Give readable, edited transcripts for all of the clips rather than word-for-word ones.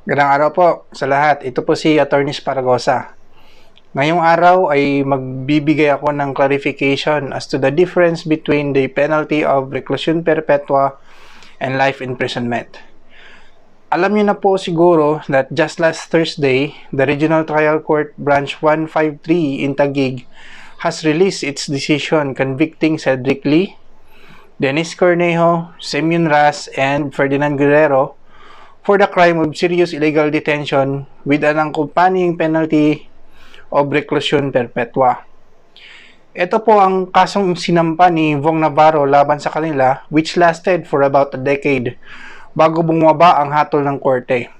Gandang araw po sa lahat. Ito po si Attorney Sparagosa. Ngayong araw ay magbibigay ako ng clarification as to the difference between the penalty of reclusion perpetua and life imprisonment. Alam niyo na po siguro that just last Thursday, the Regional Trial Court Branch 153 in Taguig has released its decision convicting Cedric Lee, Dennis Cornejo, Simeon Ras, and Ferdinand Guerrero for the crime of serious illegal detention with an accompanying penalty of reclusion perpetua. Ito po ang kasong sinampa ni Vong Navarro laban sa kanila, which lasted for about a decade bago bumaba ang hatol ng korte.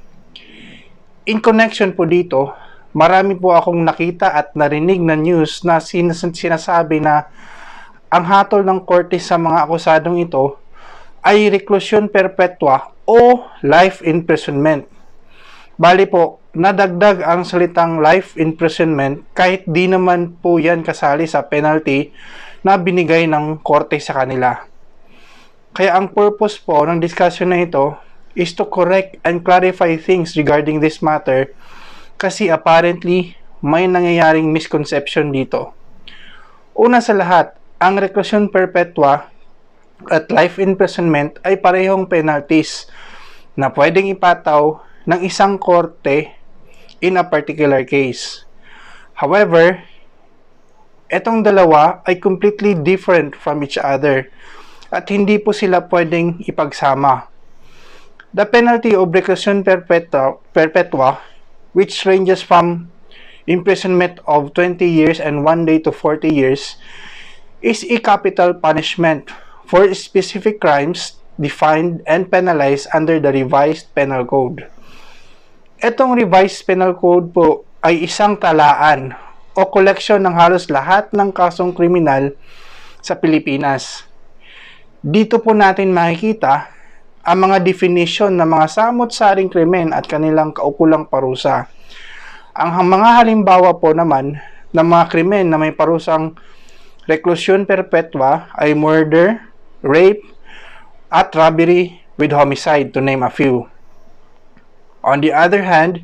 In connection po dito, marami po akong nakita at narinig na news na sinasabi na ang hatol ng korte sa mga akusadong ito ay reclusion perpetua o life imprisonment. Bali po, nadagdag ang salitang life imprisonment kahit di naman po yan kasali sa penalty na binigay ng korte sa kanila. Kaya ang purpose po ng discussion na ito is to correct and clarify things regarding this matter kasi apparently may nangyayaring misconception dito. Una sa lahat, ang reclusion perpetua at life imprisonment ay parehong penalties na pwedeng ipataw ng isang korte in a particular case. However, etong dalawa ay completely different from each other at hindi po sila pwedeng ipagsama. The penalty of reclusion perpetua, which ranges from imprisonment of 20 years and 1 day to 40 years, is a capital punishment for specific crimes defined and penalized under the Revised Penal Code. Etong Revised Penal Code po ay isang talaan o koleksyon ng halos lahat ng kasong kriminal sa Pilipinas. Dito po natin makikita ang mga definition ng mga samot-saring krimen at kanilang kaukulang parusa. Ang mga halimbawa po naman ng mga krimen na may parusang reclusion perpetua ay murder, rape, at robbery with homicide, to name a few. On the other hand,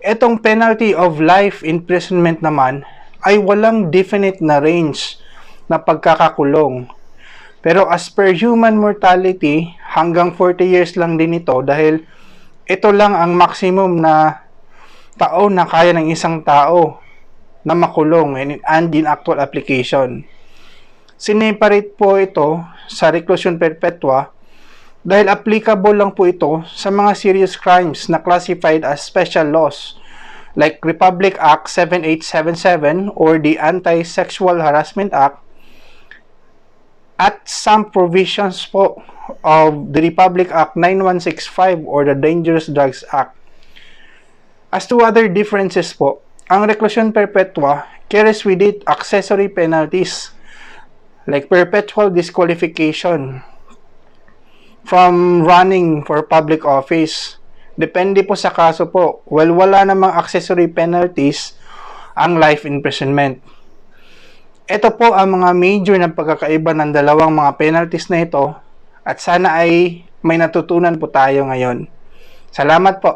etong penalty of life imprisonment naman ay walang definite na range na pagkakakulong. Pero as per human mortality, hanggang 40 years lang din ito dahil ito lang ang maximum na taon na kaya ng isang tao na makulong and in actual application. Sineparate po ito sa reclusion perpetua dahil applicable lang po ito sa mga serious crimes na classified as special laws like Republic Act 7877 or the Anti-Sexual Harassment Act at some provisions po of the Republic Act 9165 or the Dangerous Drugs Act. As to other differences po, ang reclusion perpetua carries with it accessory penalties like perpetual disqualification from running for public office. Depende po sa kaso po. Well, wala namang accessory penalties ang life imprisonment. Ito po ang mga major na pagkakaiba ng dalawang mga penalties na ito at sana ay may natutunan po tayo ngayon. Salamat po.